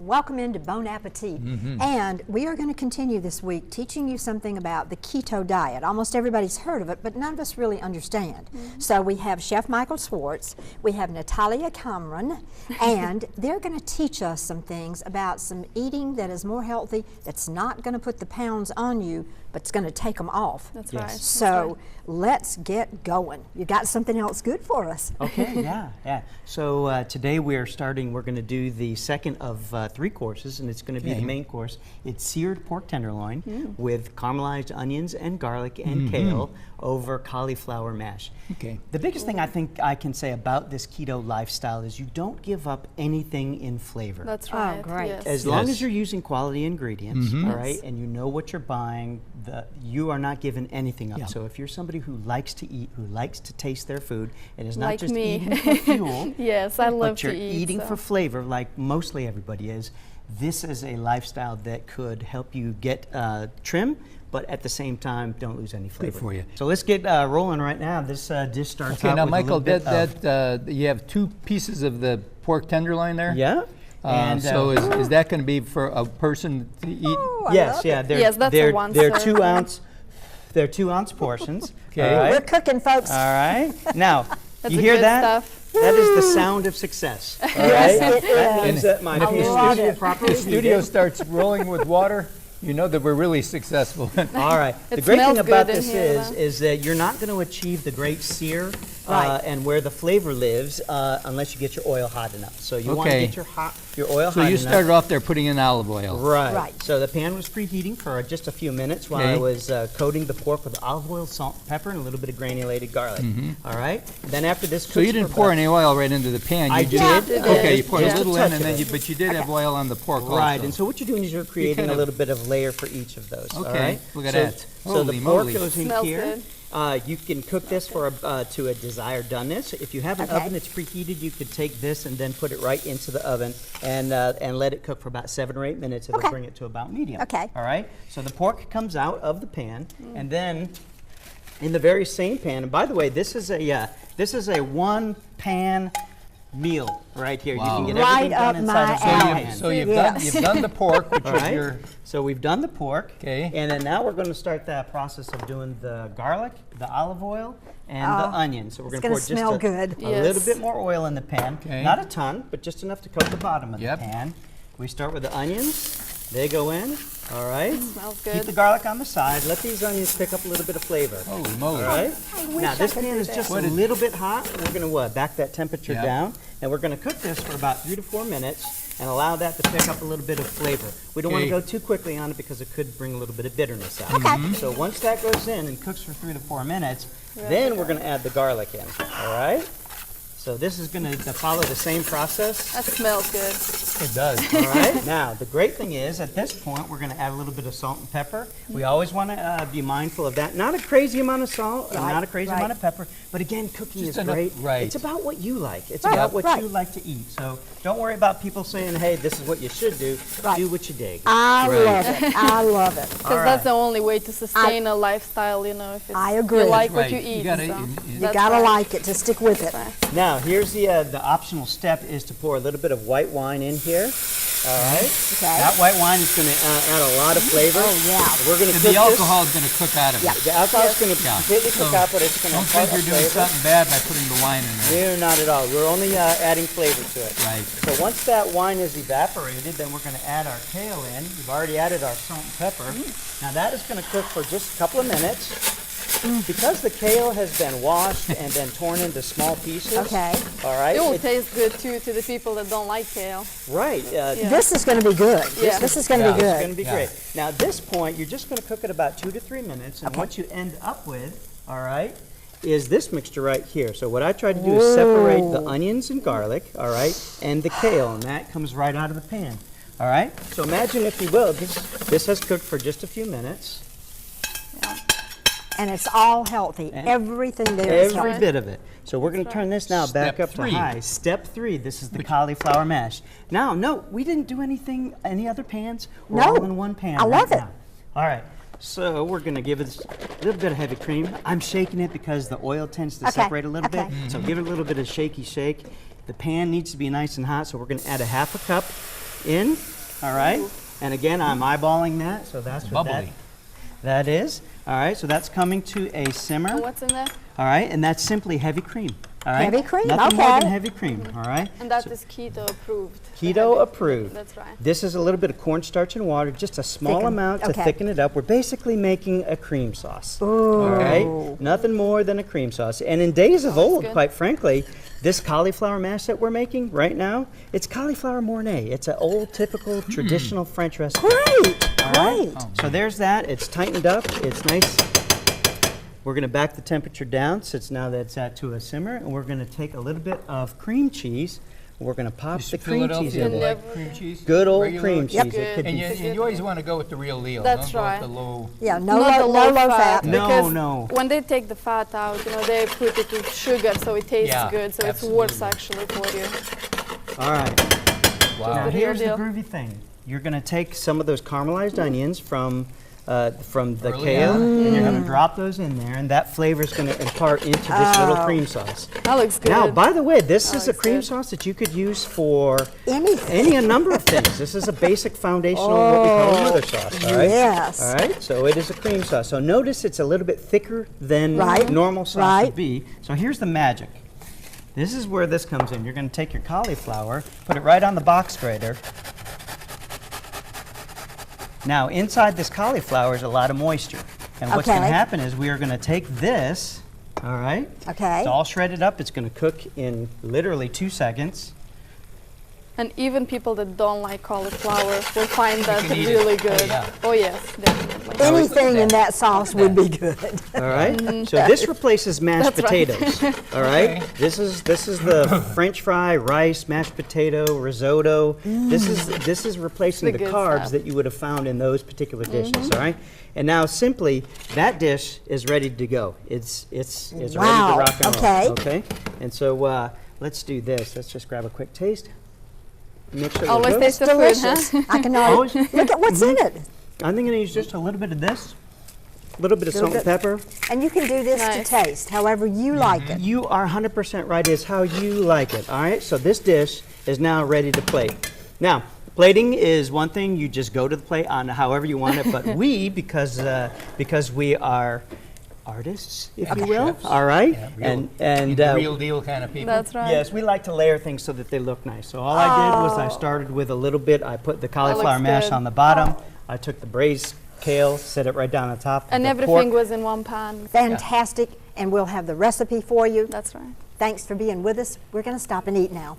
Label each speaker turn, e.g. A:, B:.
A: welcome into Bon Appetit. And we are going to continue this week teaching you something about the keto diet. Almost everybody's heard of it, but none of us really understand. So we have Chef Michael Schwartz, we have Natalia and they're going to teach us some things about some eating that is more healthy, that's not going to put the pounds on you, but it's going to take them off.
B: That's right.
A: So let's get going. You got something else good for us.
C: Okay, yeah. So today we're going to do the second of 3 courses, and it's going to be the main course. It's seared pork tenderloin with caramelized onions and garlic and kale over cauliflower mash.
D: Okay.
C: The biggest thing I think I can say about this keto lifestyle is you don't give up anything in flavor.
B: That's right.
A: Oh, great.
B: Yes.
C: As long as you're using quality ingredients, all right, and you know what you're buying, you are not giving anything up. So if you're somebody who likes to eat, who likes to taste their food, and is not
B: Like
C: just
B: me.
C: eating for fuel,
B: Yes, I love
C: but you're
B: to eat.
C: eating
B: so.
C: for flavor, like mostly everybody is, this is a lifestyle that could help you get trim, but at the same time, don't lose any flavor.
D: Good for you.
C: So let's get rolling right now. This dish starts
D: Okay,
C: out
D: now
C: with
D: Michael,
C: a little bit of,
D: you have 2 pieces of the pork tenderloin there?
C: yeah.
D: And so is that going to be for a person to eat?
A: Oh, I
C: Yes,
A: love
C: yeah.
A: it.
C: They're,
B: Yes, that's a
C: they're,
B: one
C: they're
B: serve.
C: 2-ounce. They're 2-ounce portions.
D: Okay.
C: All right.
A: We're cooking, folks.
C: All right. Now,
B: That's
C: you
B: the
C: hear
B: good
C: that?
B: stuff.
C: That is the sound of success. All right.
A: Yes, it
C: That
A: is.
C: means that my
D: And if
C: piece
A: love
C: is
A: it.
C: properly
D: The studio
C: heated.
D: starts rolling with water, you know that we're really successful.
C: All right. The
B: It
C: great thing
B: smells
C: about
B: good in
C: this
B: here,
C: is that you're not going to achieve the great sear
A: Right.
C: and where the flavor lives unless you get your oil hot enough. So you want to
D: Okay.
C: get your oil
D: So
C: hot
D: you
C: enough.
D: started off there putting in olive oil.
C: Right.
A: Right.
C: So the pan was preheating for just a few minutes while I
D: Okay.
C: was coating the pork with olive oil, salt, pepper, and a little bit of granulated garlic. All right. Then after this,
D: So you didn't pour any oil right into the pan.
C: I
D: You
C: did.
D: just-
B: Yeah,
D: Okay, you poured
C: just
D: a little
C: touch
D: in, and
C: of
D: then
C: it.
D: but you did have oil on the pork
C: Right,
D: also.
C: and so what you're doing is you're creating
D: kind
C: a
D: of-
C: little bit of layer for each of those. all
D: Okay,
C: right?
D: look at
C: so,
D: that.
C: So the
D: Holy
C: pork
D: moly.
C: goes in
B: Smells
C: here.
B: good.
C: You can cook this for to a desired doneness. If you have an
A: Okay.
C: oven that's preheated, you could take this and then put it right into the oven and let it cook for about 7 or 8 minutes. It'll
A: Okay.
C: bring it to about medium.
A: Okay.
C: All right. So the pork comes out of the pan, and then in the very same pan. And by the way, this is a 1-pan meal right here.
D: Wow.
C: You can get
A: Right
C: everything done
A: up
C: inside
A: my
C: of
D: So,
C: one
A: alley.
C: pan.
D: so you've
A: Yes.
D: done the pork, which
C: All
D: was
C: right.
D: your
C: So we've done the pork.
D: Okay.
C: And then now we're going to start that process of doing the garlic, the olive oil, and the onion. So we're
A: It's
C: going to
A: gonna
C: pour
A: smell
C: just
A: good.
C: a little
B: Yes.
C: bit more oil in the pan.
D: Okay.
C: Not a ton, but just enough to coat the bottom of
D: Yep.
C: the pan. We start with the onions. They go in. All right.
B: Smells
C: Keep
B: good.
C: the garlic on the side. Let these onions pick up a little bit of flavor.
D: holy moly.
C: All right. Now this
A: I could
C: pan
A: do
C: is
A: that.
C: just a
D: What is-
C: little bit hot. We're going to back that temperature
D: Yeah.
C: down, and we're going to cook this for about 3 to 4 minutes and allow that to pick up a little bit of flavor. We don't want to
D: Okay.
C: go too quickly on it because it could bring a little bit of bitterness out.
A: Okay.
C: So once that goes in and cooks for 3 to 4 minutes, then we're going to add the garlic in. All right. So this is going to follow the same process.
B: That smells good.
D: It does.
C: All right. Now, the great thing is, at this point, we're going to add a little bit of salt and pepper. We always want to be mindful of that. Not a crazy amount of salt, and
A: Right,
C: not a crazy
A: right.
C: amount of pepper. But again, cooking
D: Just
C: is
D: enough-
C: great.
D: right.
C: It's about what you like. It's
A: Right,
C: about what
A: right.
C: you like to eat. So don't worry about people saying, hey, this is what you should do.
A: Right.
C: Do what you dig.
A: I
D: Right.
A: love it. I love it.
B: Because that's the only way to sustain a lifestyle, you know, if it's,
A: I agree.
B: you like
D: Right.
B: what you
D: You
B: eat.
D: gotta-
B: so
D: you
A: You gotta
B: right.
A: like it to stick with it.
C: Now, here's the optional step is to pour a little bit of white wine in here. All right.
A: Okay.
C: That white wine is going to add a lot of flavor.
A: Oh, yeah.
C: We're going to
D: And
C: cook
D: the alcohol is going to cook out of
A: Yeah.
D: it.
C: The alcohol is going to
D: Yeah.
C: completely cook
D: So
C: out, but it's going to
D: Don't think you're doing something bad by putting the wine in there.
C: No, not at all. We're only adding flavor to it.
D: Right.
C: So once that wine is evaporated, then we're going to add our kale in. We've already added our salt and pepper. Now that is going to cook for just a couple of minutes. Because the kale has been washed and then torn into small pieces.
A: Okay.
C: All right.
B: It will
C: it-
B: taste good too to the people that don't like kale.
C: right.
B: Yeah.
A: This is going to be good.
B: Yeah.
A: This is going to
D: Yeah.
A: be
C: It's
A: good.
C: going to be
D: Yeah.
C: great. Now at this point, you're just going to cook it about 2 to 3 minutes. And what you end up with, all right, is this mixture right here. So what I try to do is separate the onions and garlic, all right, and the kale, and that comes right out of the pan. All right. So imagine, if you will, this has cooked for just a few minutes.
A: And it's all healthy.
C: And
A: Everything there is
C: Every
A: healthy.
C: bit of it. So we're going to turn this now back
D: Step
C: up
D: 3.
C: to high. Step 3. This is the cauliflower mash. Now, no, we didn't do any other pans. We're
A: No.
C: all in one pan.
A: I love
C: right
A: it.
C: now. All right. So we're going to give it a little bit of heavy cream. I'm shaking it because the oil tends to
A: Okay,
C: separate a little
A: okay.
C: bit. So give it a little bit of shaky shake. The pan needs to be nice and hot, so we're going to add a half a cup in. all right? And again, I'm eyeballing that, so that's what
D: Bubbly.
C: that is. All right, so that's coming to a simmer.
B: And what's in there?
C: All right, and that's simply heavy cream. All right?
A: Heavy cream,
C: Nothing more
A: okay.
C: than heavy cream, all right?
B: And that is keto approved. the
C: Keto
B: heavy-
C: approved.
B: That's right.
C: This is a little bit of cornstarch and water, just a small
A: Thicken,
C: amount to
A: okay.
C: thicken it up. We're basically making a cream sauce.
A: Ooh.
C: Okay? Nothing more than a cream sauce. And in days of old,
B: good.
C: quite frankly, this cauliflower mash that we're making right now, it's cauliflower mornay. It's an old, typical, traditional French recipe.
A: Great,
C: All right?
A: great.
C: So there's that. It's tightened up. It's nice. We're going to back the temperature down since now that's at to a simmer, and we're going to take a little bit of cream cheese. We're going to pop the cream cheese in there.
D: like cream cheese?
C: Good old
D: Regular?
C: cream cheese.
A: Yep.
C: It could
D: And
C: be
D: you always want to go with the real deal.
B: That's
D: don't
B: right.
D: go with the low.
A: Yeah, no
B: Not the
A: low fat.
C: No,
B: because
C: no.
B: when they take the fat out, they put it with sugar, so it tastes
D: Yeah,
B: good. So
D: absolutely.
B: it's worse actually for you.
C: All right. Now
D: Wow.
B: The real
C: here's the
B: deal.
C: groovy thing. You're going to take some of those caramelized onions from the
D: Early
C: kale,
D: on.
C: and you're going to drop those in there, and that flavor is going to impart into this little cream sauce.
B: That looks good.
C: Now, by the way, this
B: That
C: is a
B: looks
C: cream
B: good.
C: sauce that you could use for
A: Anything.
C: a number of things. This is a basic foundational what we call a mother sauce. All right.
A: Yes.
C: All right. So it is a cream sauce. So notice it's a little bit thicker than
A: Right,
C: normal sauce
A: right.
C: would be. So here's the magic. This is where this comes in. You're going to take your cauliflower, put it right on the box grater. Now, inside this cauliflower is a lot of moisture. And what's going to
A: Okay.
C: happen is we are going to take this, all right?
A: Okay.
C: It's all shredded up. It's going to cook in literally 2 seconds.
B: And even people that don't like cauliflower will find that
D: can eat it.
B: really
D: Oh,
B: good.
D: yeah.
B: Oh yes, definitely.
A: Anything in that sauce would be good.
C: All right. So this replaces mashed
B: That's right.
C: potatoes. All right. This is the French fry, rice, mashed potato, risotto. This is replacing
B: The
C: the
B: good
C: carbs
B: stuff.
C: that you would have found in those particular dishes. All right. And now simply that dish is ready to go. It's ready to
A: Wow,
C: rock and roll.
A: okay.
C: Okay. And so let's do this. Let's just grab a quick taste. Make sure
B: Always
C: they're
B: taste
C: good.
B: the food,
A: Delicious.
B: huh?
A: I can
C: Always-
A: look at what's in it.
C: I'm going to use just a little bit of this, a little bit of
A: Little
C: salt and
A: bit.
C: pepper.
A: And you can do this
B: Nice.
A: to taste, however you like it.
C: You are 100% right. It's how you like it. All right. So this dish is now ready to plate. Now, plating is one thing. You just go to the plate on however you want it. But we, because we are artists, if you will.
D: Chefs.
C: All right.
D: Yeah,
C: and
D: real deal kind of people.
B: That's right.
C: yes, we like to layer things so that they look nice. So all I did was I started with a little bit. I put the cauliflower
B: looks
C: mash
B: good.
C: on the bottom. I took the braised kale, set it right down on top.
B: And
C: the
B: everything
C: pork.
B: was in one pan.
A: Fantastic, and we'll have the recipe for you.
B: That's right.
A: Thanks for being with us. We're going to stop and eat now.